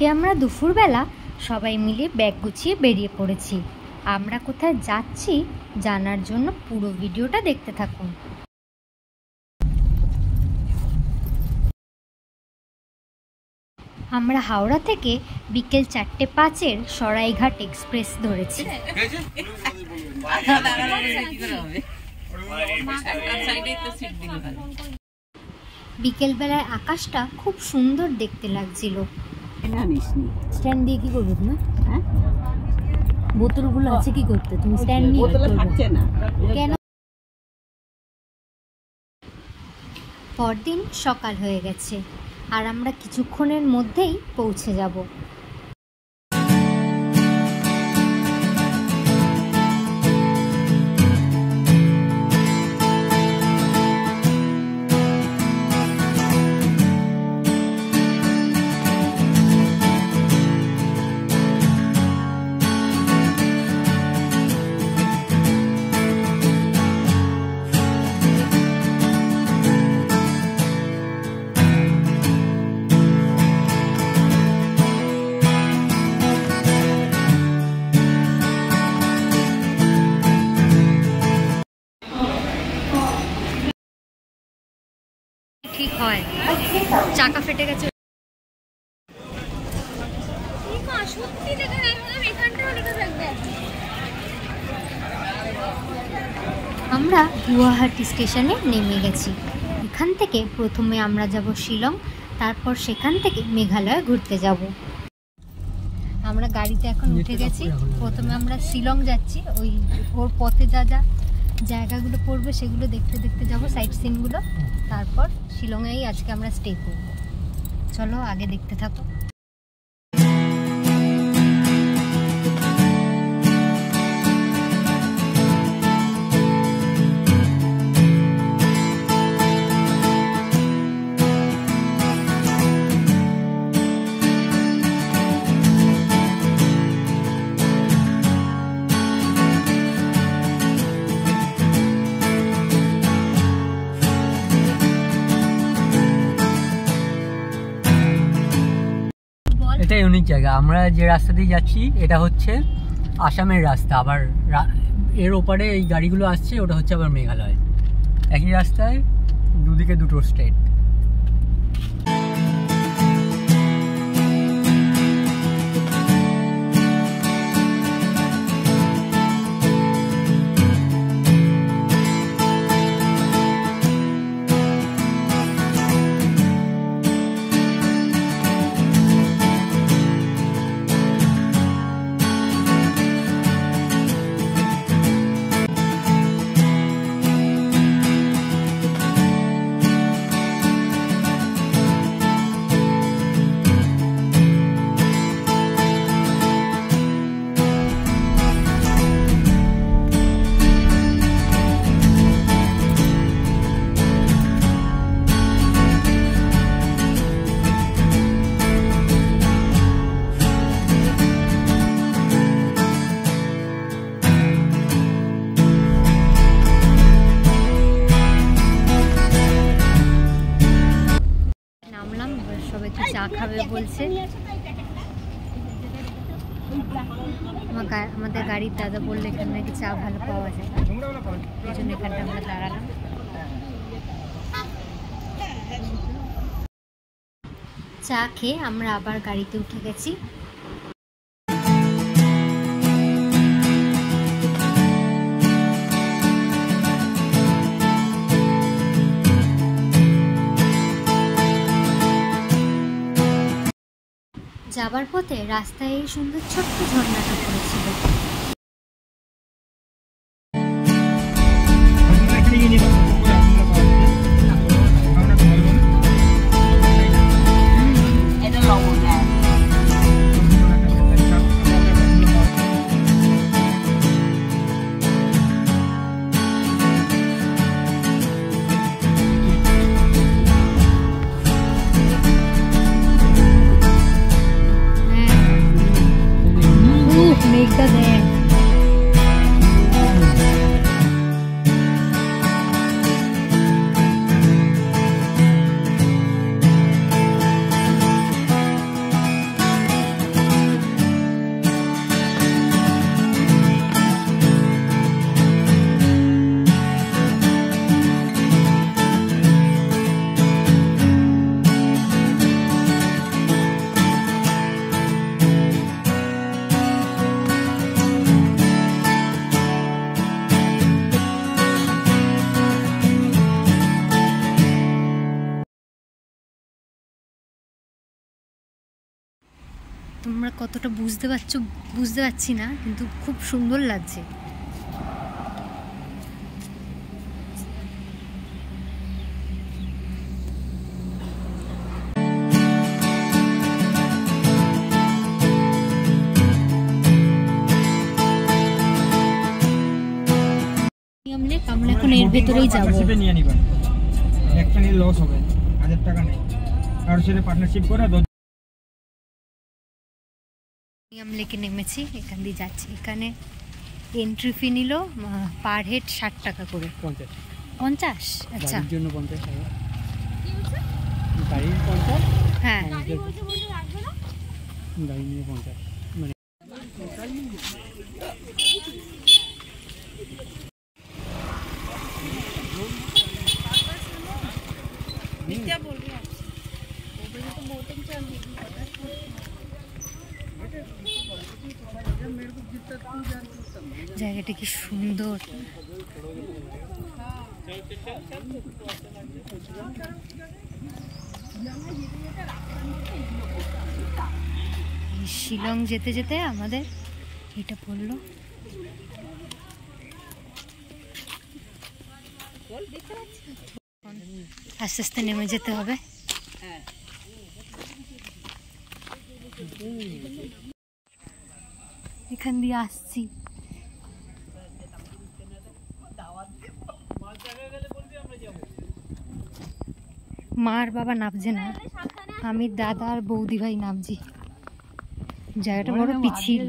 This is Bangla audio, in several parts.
আজকে আমরা দুপুরবেলা সবাই মিলে ব্যাগ গুছিয়ে বেরিয়ে পড়েছি। আমরা কোথায় যাচ্ছি জানার জন্য পুরো ভিডিওটা দেখতে থাকুন। আমরা হাওড়া থেকে বিকেল 4:05 সরাইঘাট এক্সপ্রেস ধরেছি। বিকেলবেলায় আকাশটা খুব সুন্দর দেখতে লাগছিল। স্ট্যান্ড দিয়ে কি করবে না? বোতলগুলো আছে কি করতে? তুমি স্ট্যান্ড নিয়ে কেন? পরদিন সকাল হয়ে গেছে আর আমরা কিছুক্ষণের মধ্যেই পৌঁছে যাব। ঠিক হয়, চাকা ফেটে গেছে। আমরা গুয়াহাটি স্টেশনে নেমে গেছি। এখান থেকে প্রথমে আমরা যাব শিলং, তারপর সেখান থেকে মেঘালয় ঘুরতে যাব। আমরা গাড়িতে এখন উঠে গেছি। প্রথমে আমরা শিলং যাচ্ছি, ওর পথে যা যা জায়গাগুলো পড়বে সেগুলো দেখতে দেখতে যাব, সাইট সিনগুলো। তারপর শিলংয়েই আজকে আমরা স্টে করব। চলো আগে দেখতে থাকো। এটা ইউনিক জায়গা। আমরা যে রাস্তা দিয়ে যাচ্ছি এটা হচ্ছে আসামের রাস্তা, আবার এর ওপারে এই গাড়িগুলো আসছে ওটা হচ্ছে আবার মেঘালয়। একই রাস্তায় দুদিকে দুটো স্টেট। চা খাবে বলছে। আমাদের গাড়ির দাদা বললে এখানে নাকি চা ভালো পাওয়া যায়, এই জন্য এখানটা আমরা দাঁড়ালাম। চা খেয়ে আমরা আবার গাড়িতে উঠে গেছি। যাবার পথে রাস্তায় এই সুন্দর ছোট্ট ঝর্ণাটা পড়েছিল। মেঘটা দেয়। তোমরা কতটা বুঝতে পারছি না, কিন্তু খুব সুন্দর লাগছে। আমরা এখন এর ভেতরেই যাবো। একটা নিয়ে লস হবে, 1000 টাকা নেই, আর সাথে পার্টনারশিপ করে লেকে নেমেছি, এখান দিয়ে যাচ্ছি। এখানে এন্ট্রি ফি নিল পার হেড 60 টাকা করে। 50? আচ্ছা, জন্য 50 টাকা গাড়ির 50। হ্যাঁ, গাড়ি নিয়ে 50 মানে জায়গাটা কি সুন্দর। শিলং যেতে যেতে আমাদের এটা পড়লো। আস্তে আস্তে নেমে যেতে হবে। এখান দিয়ে আসছি। মার বাবা নামছে না, আমি দাদা আর বৌদি ভাই নামছি। জায়গাটা বড় পিছিল।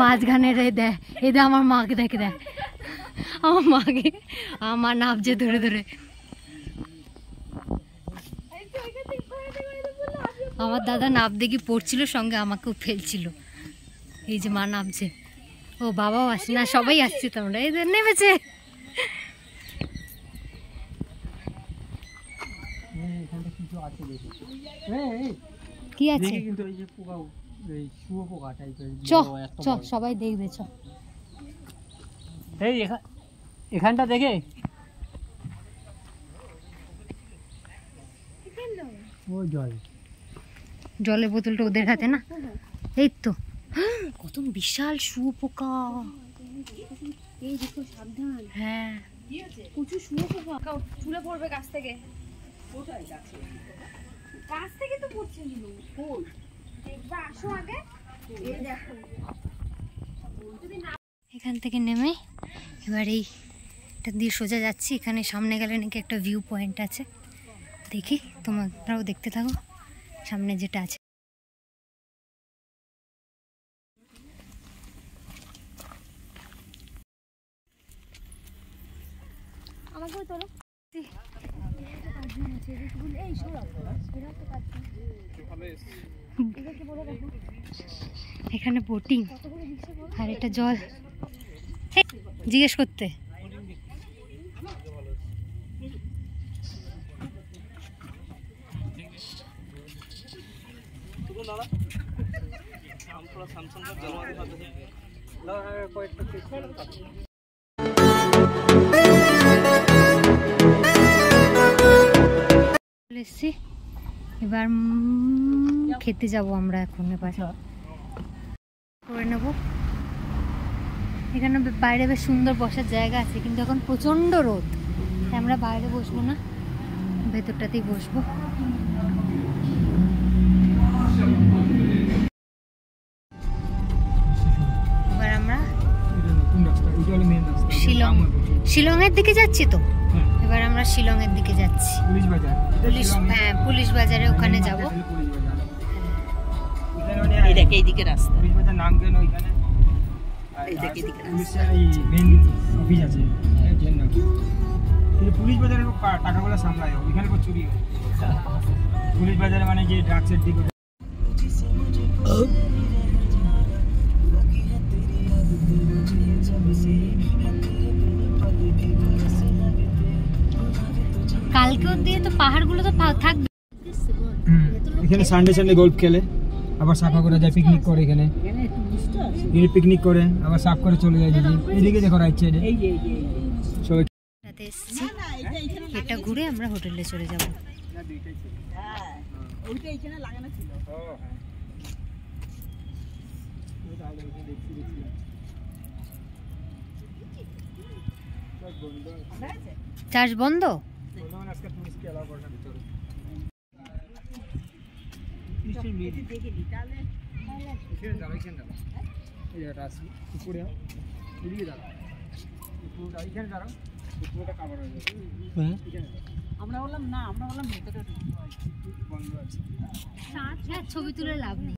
মাঝখানে রে দেয়, এদের আমার মাকে দেখে দেয়, আমার মাকে, আমার নামছে ধরে ধরে। আমার দাদা নাপ দেখি পড়ছিল, সঙ্গে আমাকেও ফেলছিল। এই যে মা নামছে, ও বাবাও আসছে না, সবাই আসছে, তোমরা এই নেমেছে। কি আছে? চ সবাই দেখবে, চ। এই এখানটা দেখে জলের বোতলটা ওদের হাতে না, এই তো কত বিশাল শুয়োপোকা। এই দেখো, সাবধান। হ্যাঁ, প্রচুর শুয়োপোকা চুলে পড়বে গাছ থেকে। গাছ থেকে তো পড়ছে, দেখবা, আসো আগে। এই দেখো, এখান থেকে নেমে এবার এইটা দিয়ে সোজা যাচ্ছি। এখানে সামনে গেলে নাকি একটা ভিউ পয়েন্ট আছে, দেখি, তোমরাও দেখতে থাকো সামনে যেটা আছে। এখানে বোটিং আর এটা জল, জিজ্ঞেস করতে। এবার খেতে যাব আমরা এখন। এবার করে নেব। এখানে বাইরে বেশ সুন্দর বসার জায়গা আছে, কিন্তু এখন প্রচন্ড রোদ, তাই আমরা বাইরে বসবো না, ভেতরটাতেই বসবো। এবার আমরা শিলংয়ের দিকে যাচ্ছি তো। এবার আমরা শিলংয়ের দিকে যাচ্ছি, পুলিশ বাজারে ওখানে যাব। এইদিকে রাস্তা, পুলিশ বাজার নাম কেন ওইখানে, এইদিকে রাস্তা, এই মেইন অফিস আছে এর নাম। কিন্তু পুলিশ বাজারে টাকাগুলো সামলায়, ওইখানে কো চুরি হয়। পুলিশ বাজারে মানে যে ড্রাগসের দিকে। কালকেও দিয়ে তো পাহাড়গুলো তো থাকবে। এখানে সানডে সানডে গল্ফ খেলে, আবার সাফা করে যায়, পিকনিক করে। এখানে পিকনিক করে আবার সাফ করে চলে যায়। দিদি এদিকে দেখো, রাইট সাইডে সবাই জায়গাতে এসেছি, এটা ঘুরে আমরা হোটেলে চলে যাব। চার্জ বন্ধ। আমরা বললাম না, আমরা বললাম ভেতরে বন্ধ আছে, ছবি তুলে লাভ নেই।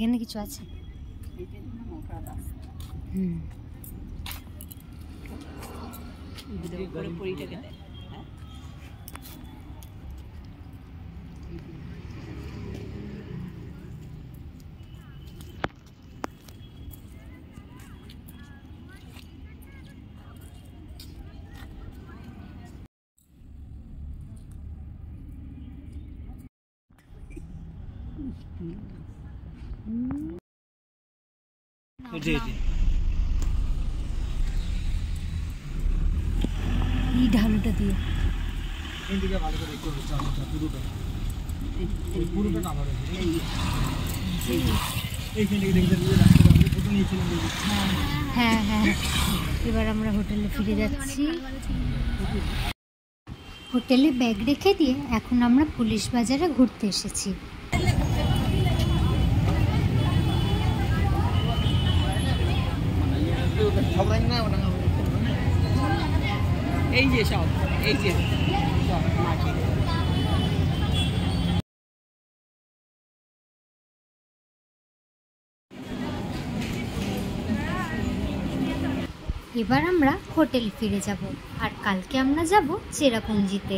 এখানে কিছু আছে? এই ঢালুটা দিয়ে ভালো করে পুরোটা কাভার হয়েছে। হ্যাঁ হ্যাঁ, এবার আমরা হোটেলে ফিরে যাচ্ছি। হোটেলে ব্যাগ রেখে দিয়ে এখন আমরা পুলিশ বাজারে ঘুরতে এসেছি। এই যে সব, এই যে এবার আমরা হোটেল ফিরে যাব, আর কালকে আমরা যাব চেরাপুঞ্জিতে।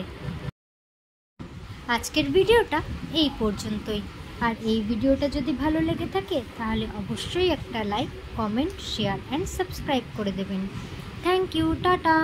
আজকের ভিডিওটা এই পর্যন্তই। আর এই ভিডিওটা যদি ভালো লেগে থাকে তাহলে অবশ্যই একটা like, comment, share and subscribe করে দেবেন। Thank you, tata.